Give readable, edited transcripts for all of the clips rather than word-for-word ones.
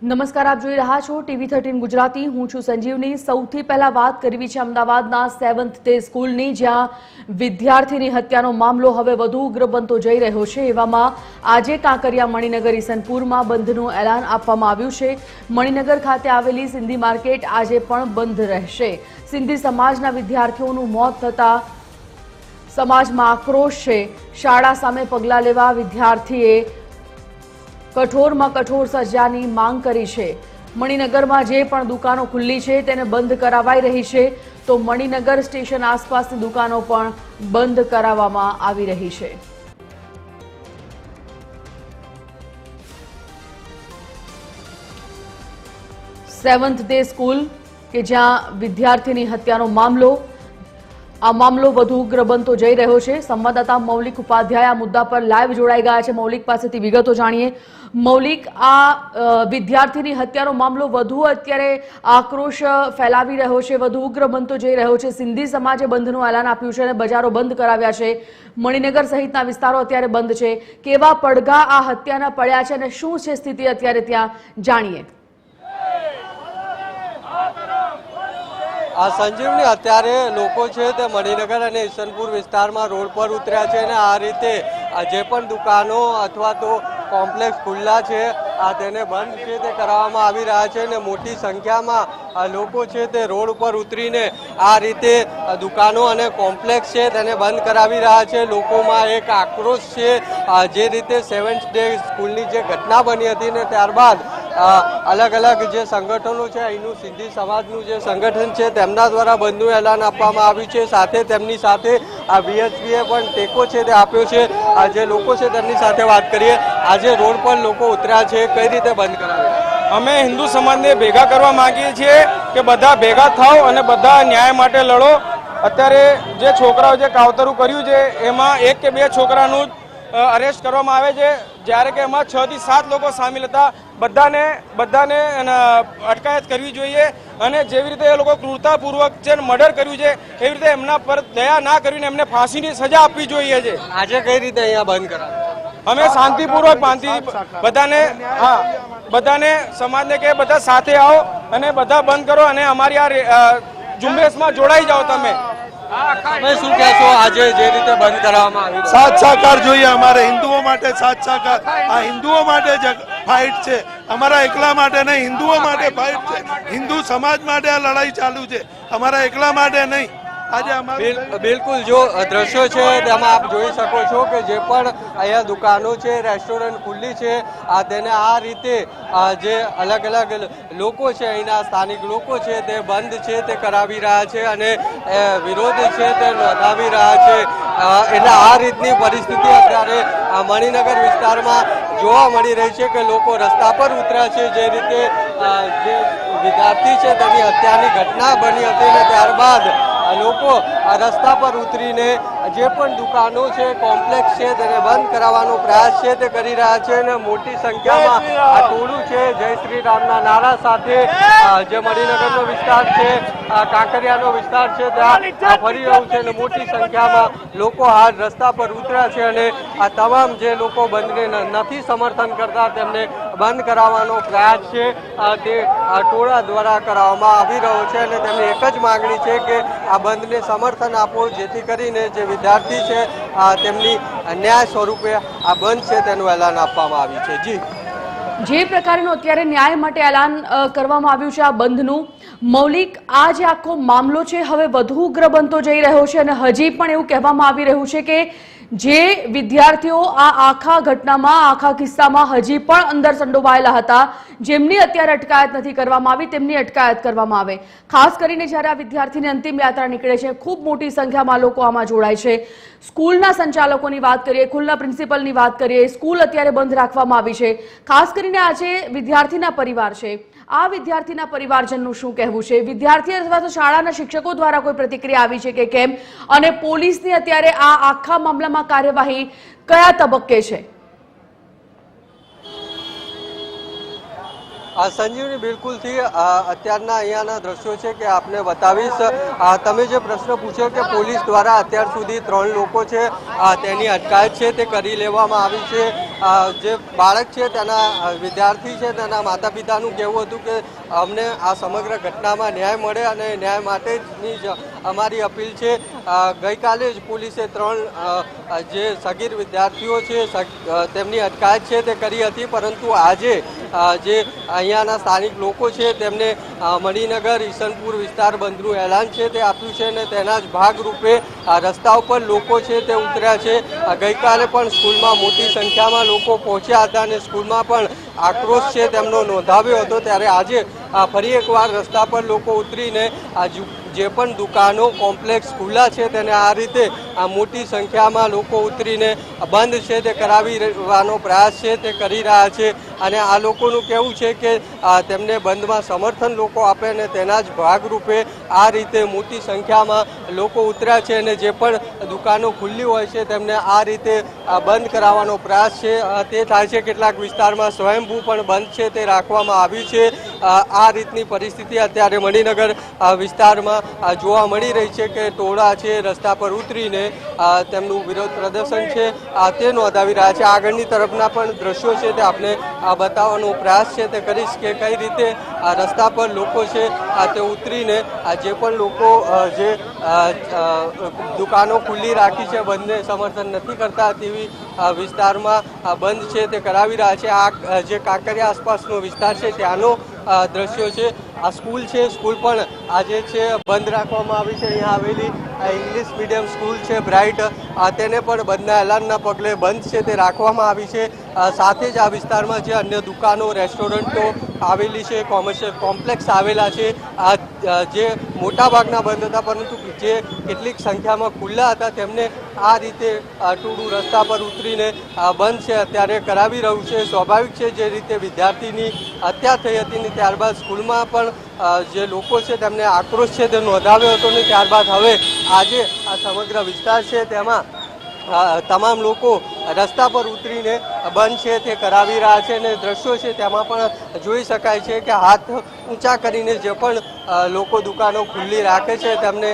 નમસ્કાર, આપ જોઈ રહ્યા છો TV13 ગુજરાતી। હું છું સંજીવની। સૌથી પહેલા વાત કરવી છે અમદાવાદના 7th ડે સ્કૂલની, જ્યાં વિદ્યાર્થીની હત્યાનો મામલો હવે વધુ ઉગ્ર બનતો જઈ રહ્યો છે। એવામાં આજે કાંકરિયા મણિનગર ઈસનપુરમાં બંધનું એલાન આપવામાં આવ્યું છે। મણિનગર ખાતે આવેલી સિંધી માર્કેટ આજે પણ બંધ રહેશે। સિંધી સમાજના વિદ્યાર્થીઓનું મોત થતા સમાજમાં આક્રોશ છે। શાળા સામે પગલાં લેવા વિદ્યાર્થીએ કઠોરમાં કઠોર સજાની માંગ કરી છે। મણિનગરમાં જે પણ દુકાનો ખુલ્લી છે તેને બંધ કરાવાઈ રહી છે, તો મણિનગર સ્ટેશન આસપાસની દુકાનો પણ બંધ કરાવવામાં આવી રહી છે। સેવન્થ ડે સ્કૂલ કે જ્યાં વિદ્યાર્થીની હત્યાનો મામલો, આ મામલો વધુ ઉગ્ર બનતો જઈ રહ્યો છે। સંવાદદાતા મૌલિક ઉપાધ્યાય આ મુદ્દા પર લાઈવ જોડાઈ ગયા છે। મૌલિક પાસેથી વિગતો જાણીએ। મૌલિક, આ વિદ્યાર્થીની હત્યાનો મામલો વધુ અત્યારે આક્રોશ ફેલાવી રહ્યો છે, વધુ ઉગ્ર બનતો જઈ રહ્યો છે। સિંધી સમાજે બંધનું એલાન આપ્યું છે અને બજારો બંધ કરાવ્યા છે। મણિનગર સહિતના વિસ્તારો અત્યારે બંધ છે। કેવા પડઘા આ હત્યાના પડ્યા છે અને શું છે સ્થિતિ અત્યારે ત્યાં, જાણીએ। આ સંજીવની, અત્યારે લોકો છે તે મણિનગર અને ઈસનપુર વિસ્તારમાં રોડ પર ઉતર્યા છે અને આ રીતે જે પણ દુકાનો અથવા તો કોમ્પ્લેક્સ ખુલ્લા છે તેને બંધ છે તે કરાવવામાં આવી રહ્યા છે અને મોટી સંખ્યામાં લોકો છે તે રોડ ઉપર ઉતરીને આ રીતે દુકાનો અને કોમ્પ્લેક્સ છે તેને બંધ કરાવી રહ્યા છે। લોકોમાં એક આક્રોશ છે। જે રીતે 7th ડે સ્કૂલની જે ઘટના બની હતી ને ત્યારબાદ અલગ અલગ જે સંગઠનો છે, અહીંનું સિંધી સમાજનું જે સંગઠન છે તેમના દ્વારા બંધનું એલાન આપવામાં આવ્યું છે। સાથે તેમની સાથે આ VHPએ પણ ટેકો છે તે આપ્યો છે। આ જે લોકો છે તેમની સાથે વાત કરીએ। આજે રોડ પર લોકો ઉતર્યા છે, કઈ રીતે બંધ કરાવ્યા? અમે હિન્દુ સમાજને ભેગા કરવા માંગીએ છીએ કે બધા ભેગા થાવ અને બધા ન્યાય માટે લડો। અત્યારે જે છોકરાઓ જે કાવતરું કર્યું છે એમાં 1 કે 2 છોકરાનું અરેસ્ટ કરવામાં આવે છે, જ્યારે કે એમાં 6 થી 7 લોકો સામેલ હતા। બધાને અટકાયત કરવી જોઈએ અને જેવી રીતે એ લોકો ક્રૂરતાપૂર્વક જે મર્ડર કર્યું છે એવી રીતે એમના પર દયા ના કરીને એમને ફાંસીની સજા આપવી જોઈએ છે। આજે કઈ રીતે અહીંયા બંધ કરાવ્યા? અમે શાંતિપૂર્વક બધાને સમાજને કે બધા સાથે આવો અને બધા બંધ કરો અને અમારી આ ઝુંબેશમાં જોડાઈ જાઓ। તમે શું કહેશો? આજે જે રીતે બંધ કરવામાં આવ્યું, સાથ સહકાર જોઈએ અમારે, હિન્દુઓ માટે સાથ સહકાર। આ હિન્દુઓ માટે જ ફાઇટ છે, અમારા એકલા માટે નહીં, હિન્દુઓ માટે ફાઇટ છે। હિન્દુ સમાજ માટે આ લડાઈ ચાલુ છે, અમારા એકલા માટે નહીં। બિલકુલ, જો દ્રશ્યો છે તેમાં આપ જોઈ શકો છો કે જે પણ અહીંયા દુકાનો છે, રેસ્ટોરન્ટ ખુલ્લી છે, તેને આ રીતે જે અલગ અલગ લોકો છે, અહીંના સ્થાનિક લોકો છે તે બંધ છે તે કરાવી રહ્યા છે અને વિરોધ છે તે નોંધાવી રહ્યા છે। એટલે આ રીતની પરિસ્થિતિ અત્યારે મણિનગર વિસ્તારમાં જોવા મળી રહી છે કે લોકો રસ્તા પર ઉતર્યા છે। જે રીતે જે વિદ્યાર્થી છે તેની હત્યાની ઘટના બની હતી ને ત્યારબાદ લોકો રસ્તા પર ઉતરીને જે પણ દુકાનો છે, કોમ્પ્લેક્સ છે તેને બંધ કરાવવાનો પ્રયાસ છે તે કરી રહ્યા છે અને મોટી સંખ્યામાં આ ટોળું છે જય શ્રી રામના નારા સાથે જે મણિનગરનો વિસ્તાર છે, કાંકરિયાનો વિસ્તાર છે ત્યાં ફરી રહ્યું છે અને મોટી સંખ્યામાં લોકો હાલ રસ્તા પર ઉતર્યા છે અને આ તમામ જે લોકો બંધને નથી સમર્થન કરતા તેમને બંધ કરાવવાનો પ્રયાસ છે તે ટોળા દ્વારા કરાવવામાં આવી રહ્યો છે અને તેમની એક જ માંગણી છે કે આ બંધને સમર્થન આપો, જેથી કરીને જે વિદ્યાર્થી છે તેમની ન્યાય સ્વરૂપે આ બંધ છે તેનું એલાન આપવામાં આવ્યું છે। જી, જે પ્રકારનું અત્યારે ન્યાય માટે એલાન કરવામાં આવ્યું છે આ બંધનું, મૌલિક, આ જે આખો મામલો છે હવે વધુ ઉગ્ર બનતો જઈ રહ્યો છે અને હજી પણ એવું કહેવામાં આવી રહ્યું છે કે જે વિદ્યાર્થીઓ આ આખા ઘટનામાં, આખા કિસ્સામાં હજી પણ અંદર સંડોવાયેલા હતા, જેમની અત્યારે અટકાયત નથી કરવામાં આવી, તેમની અટકાયત કરવામાં આવે। ખાસ કરીને જ્યારે આ વિદ્યાર્થીની અંતિમ યાત્રા નીકળે છે, ખૂબ મોટી સંખ્યામાં લોકો આમાં જોડાય છે। સ્કૂલના સંચાલકોની વાત કરીએ, સ્કૂલના પ્રિન્સિપલની વાત કરીએ, સ્કૂલ અત્યારે બંધ રાખવામાં આવી છે। ખાસ કરીને આજે વિદ્યાર્થીના પરિવાર છે, આ વિદ્યાર્થીના પરિવારજનનું શું કહેવું છે? વિદ્યાર્થી અથવા તો શાળાના શિક્ષકો દ્વારા કોઈ પ્રતિક્રિયા આવી છે કે કેમ? અને પોલીસની અત્યારે આ આખા મામલામાં કાર્યવાહી કયા તબક્કે છે? સંજીવની, બિલકુલથી અત્યારના અહીંયાના દ્રશ્યો છે કે આપને બતાવીશ। તમે જે પ્રશ્ન પૂછ્યો કે પોલીસ દ્વારા અત્યાર સુધી 3 લોકો છે તેની અટકાયત છે તે કરી લેવામાં આવી છે। જે બાળક છે તેના વિદ્યાર્થી છે તેના માતા પિતાનું કહેવું હતું કે અમને આ સમગ્ર ઘટનામાં ન્યાય મળે અને ન્યાય માટેની જ અમારી અપીલ છે. ગઈકાલે જ પોલીસે 3 જે સગીર વિદ્યાર્થીઓ છે તેમની અટકાયત છે તે કરી હતી, પરંતુ આજે જે અહીંયાના સ્થાનિક લોકો છે તેમને મણિનગર ઈસનપુર વિસ્તાર બંધનું એલાન છે તે આપ્યું છે અને તેના જ ભાગરૂપે રસ્તા ઉપર લોકો છે તે ઉતર્યા છે. ગઈકાલે પણ સ્કૂલમાં મોટી સંખ્યામાં લોકો પહોંચ્યા હતા અને સ્કૂલમાં પણ આક્રોશ છે તેમનો નોંધાવ્યો હતો. ત્યારે આજે ફરી એકવાર રસ્તા પર લોકો ઉતરીને જે પણ દુકાનો કોમ્પ્લેક્સ ખુલ્લા છે તેને આ રીતે મોટી સંખ્યામાં લોકો ઉતરીને બંધ છે તે કરાવવાનો પ્રયાસ છે તે કરી રહ્યા છે. અને આ લોકોનું કહેવું છે કે તેમને બંધમાં સમર્થન લોકો આપે અને તેના જ ભાગરૂપે આ રીતે મોટી સંખ્યામાં લોકો ઉતર્યા છે અને જે પણ દુકાનો ખુલ્લી હોય છે તેમને આ રીતે બંધ કરાવવાનો પ્રયાસ છે તે થાય છે. કેટલાક વિસ્તારમાં સ્વયંભૂ પણ બંધ છે તે રાખવામાં આવ્યું છે. આ રીતની પરિસ્થિતિ અત્યારે મણિનગર વિસ્તારમાં જોવા મળી રહી છે કે ટોળા છે રસ્તા પર ઉતરીને તેમનું વિરોધ પ્રદર્શન છે તે નોંધાવી રહ્યા છે. આગળની તરફના પણ દ્રશ્યો છે તે આપણે બતાવવાનો પ્રયાસ છે તે કરીશ કે કઈ રીતે રસ્તા પર લોકો છે તે ઉતરીને જે પણ લોકો જે દુકાનો ખુલ્લી રાખી છે બંધને સમર્થન નથી કરતા તેવી વિસ્તારમાં બંધ છે તે કરાવી રહ્યા છે. આ જે કાંકરિયા આસપાસનો વિસ્તાર છે ત્યાંનો દ્રશ્યો છે. આ સ્કૂલ છે, સ્કૂલ પણ આજે છે બંધ રાખવામાં આવી છે. અહીંયા આવેલી ઇંગ્લિશ મીડિયમ સ્કૂલ છે બ્રાઇટ, તેને પણ બંધના એલાનના પગલે બંધ છે તે રાખવામાં આવી છે. સાથે જ આ વિસ્તારમાં જે અન્ય દુકાનો રેસ્ટોરન્ટો આવેલી છે, કોમર્શિયલ કોમ્પ્લેક્સ આવેલા છે, જે મોટાભાગના બંધ હતા પરંતુ જે કેટલીક સંખ્યામાં ખુલ્લા હતા તેમને આ રીતે ટોળું રસ્તા પર ઉતરીને બંધ છે અત્યારે કરાવી રહ્યું છે. સ્વાભાવિક છે જે રીતે વિદ્યાર્થીની હત્યા થઈ હતી ને ત્યારબાદ સ્કૂલમાં પણ જે લોકો છે તેમને આક્રોશ છે તે નોંધાવ્યો હતો ને ત્યારબાદ હવે આજે આ સમગ્ર વિસ્તાર છે તેમાં તમામ લોકો રસ્તા પર ઉતરીને બંધ છે તે કરાવી રહ્યા છે અને દ્રશ્યો છે તેમાં પણ જોઈ શકાય છે કે હાથ ઊંચા કરીને જે પણ લોકો દુકાનો ખુલ્લી રાખે છે તેમને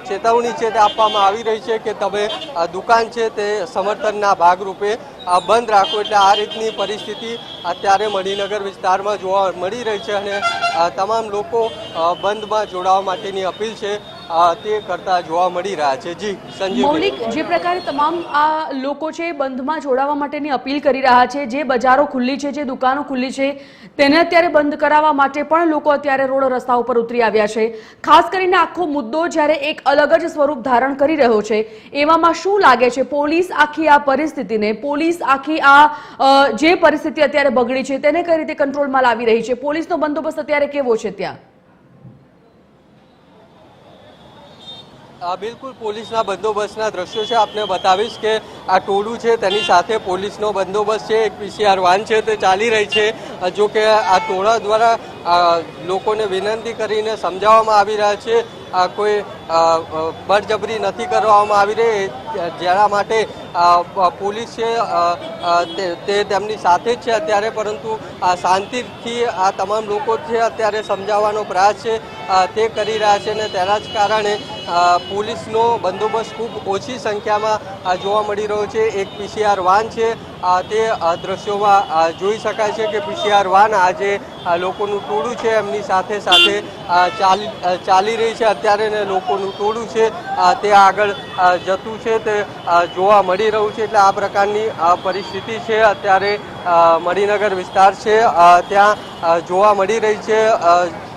ચેતવણી છે તે આપવામાં આવી રહી છે કે તમે દુકાન છે તે સમર્થનના ભાગરૂપે બંધ રાખો. એટલે આ રીતની પરિસ્થિતિ અત્યારે મણિનગર વિસ્તારમાં જોવા મળી રહી છે અને તમામ લોકો બંધમાં જોડાવા માટેની અપીલ છે તે કરતા જોવા મળી રહ્યા છે. જી સંજીવ. મૌલિક, જે પ્રકારે તમામ આ લોકો છે બંધમાં જોડાવા માટેની અપીલ કરી રહ્યા છે, જે બજારો ખુલ્લી છે, જે દુકાનો ખુલ્લી છે તેને અત્યારે બંધ કરાવવા માટે પણ લોકો અત્યારે રોડ રસ્તા ઉપર ઉતરી આવ્યા છે. ખાસ કરીને આખો મુદ્દો જ્યારે એક અલગ જ સ્વરૂપ ધારણ કરી રહ્યો છે એવામાં શું લાગે છે પોલીસ આખી આ પરિસ્થિતિને, પોલીસ આખી આ જે પરિસ્થિતિ અત્યારે બગડી છે તેને કઈ રીતે કંટ્રોલમાં લાવી રહી છે? પોલીસનો બંદોબસ્ત અત્યારે કેવો છે ત્યાં? બિલકુલ પોલીસના બંદોબસ્તના દ્રશ્યો છે આપને બતાવીશ કે આ ટોળું છે તેની સાથે પોલીસનો બંદોબસ્ત છે. એક PCR વાન છે તે ચાલી રહી છે. જો કે આ ટોળા દ્વારા લોકોને વિનંતી કરીને સમજાવવામાં આવી રહ્યા છે, કોઈ બળજબરી નથી કરવામાં આવી રહી, જેના માટે પોલીસ છે તે તેમની સાથે જ છે અત્યારે, પરંતુ શાંતિથી આ તમામ લોકો છે અત્યારે સમજાવવાનો પ્રયાસ છે તે કરી રહ્યા છે અને તેના જ કારણે પોલીસનો બંદોબસ્ત ખૂબ ઓછી સંખ્યામાં જોવા મળી રહ્યો છે. એક PCR વાન છે તે દ્રશ્યોમાં જોઈ શકાય છે કે PCR વાન આજે લોકોનું ટોળું છે એમની સાથે સાથે ચાલી રહી છે અત્યારે ને લોકોનું ટોળું છે તે આગળ જતું છે તે જોવા મળી રહ્યું છે. એટલે આ પ્રકારની પરિસ્થિતિ છે અત્યારે મણિનગર વિસ્તાર છે ત્યાં જોવા મળી રહી છે.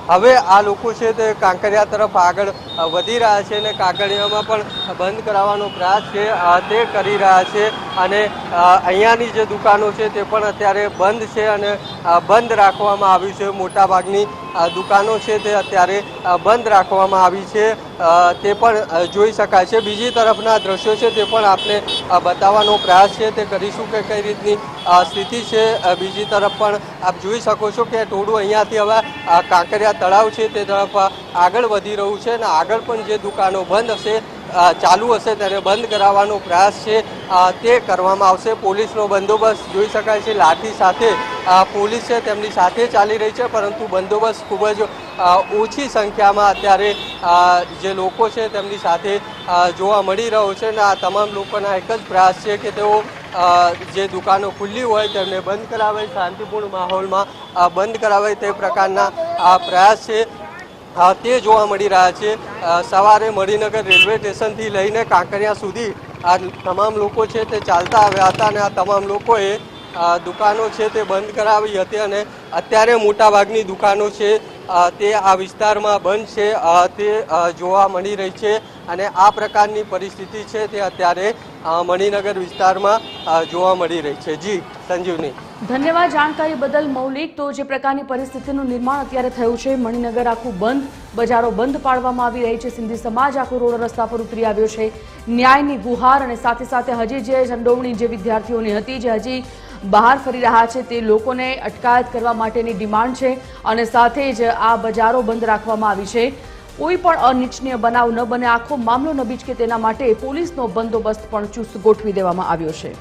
હવે આ લોકો છે તે કાંકરિયા તરફ આગળ વધી રહ્યા છે અને કાંકરિયામાં પણ બંધ કરાવવાનો પ્રયાસ છે તે કરી રહ્યા છે અને અહીંયાની જે દુકાનો છે તે પણ અત્યારે બંધ છે અને બંધ રાખવામાં આવ્યું છે. મોટાભાગની દુકાનો છે તે અત્યારે બંધ રાખવામાં આવી છે તે પણ જોઈ શકાય છે. બીજી તરફના દ્રશ્યો છે તે પણ આપણે બતાવવાનો પ્રયાસ છે તે કરીશું કે કઈ રીતની સ્થિતિ છે. બીજી તરફ પણ આપ જોઈ શકો છો કે ટોળું અહીંયાથી હવે કાંકરિયા તળાવ છે તે તરફ આગળ વધી રહ્યું છે અને આગળ પણ જે દુકાનો બંધ હશે ચાલુ હશે તેને બંધ કરાવવાનો પ્રયાસ છે તે કરવામાં આવશે. પોલીસનો બંદોબસ્ત જોઈ શકાય છે, લાઠી સાથે પોલીસ છે તેમની સાથે ચાલી રહી છે, પરંતુ બંદોબસ્ત ખૂબ જ ઓછી સંખ્યામાં અત્યારે જે લોકો છે તેમની સાથે જોવા મળી રહ્યો છે અને આ તમામ લોકોના એક જ પ્રયાસ છે કે તેઓ જે દુકાનો ખુલ્લી હોય તેમને બંધ કરાવે, શાંતિપૂર્ણ માહોલમાં બંધ કરાવે તે પ્રકારના આ પ્રયાસ છે તે જોવા મળી રહ્યા છે. સવારે મણિનગર રેલવે સ્ટેશનથી લઈને કાંકરિયા સુધી આ તમામ લોકો છે તે ચાલતા આવ્યા હતા અને આ તમામ લોકોએ દુકાનો છે તે બંધ કરાવી હતી અને અત્યારે મોટાભાગની દુકાનો છે તે આ વિસ્તારમાં બંધ છે તે જોવા મળી રહી છે અને આ પ્રકારની પરિસ્થિતિ છે તે અત્યારે મણિનગર વિસ્તારમાં જોવા મળી રહી છે. જી સંજીવની. ધન્યવાદ જાણકારી બદલ મૌલિક. તો જે પ્રકારની પરિસ્થિતિનું નિર્માણ અત્યારે થયું છે, મણિનગર આખું બંધ, બજારો બંધ પાડવામાં આવી રહી છે, સિંધી સમાજ આખો રોડ રસ્તા પર ઉતરી આવ્યો છે, ન્યાયની ગુહાર અને સાથે સાથે હજી જે સંડોવણી જે વિદ્યાર્થીઓની હતી જે હજી બહાર ફરી રહ્યા છે તે લોકોને અટકાયત કરવા માટેની ડિમાન્ડ છે અને સાથે જ આ બજારો બંધ રાખવામાં આવી છે. કોઈ પણ અનિચ્છનીય બનાવ ન બને, આખો મામલો ન બીચકે તેના માટે પોલીસનો બંદોબસ્ત પણ ચુસ્ત ગોઠવી દેવામાં આવ્યો છે.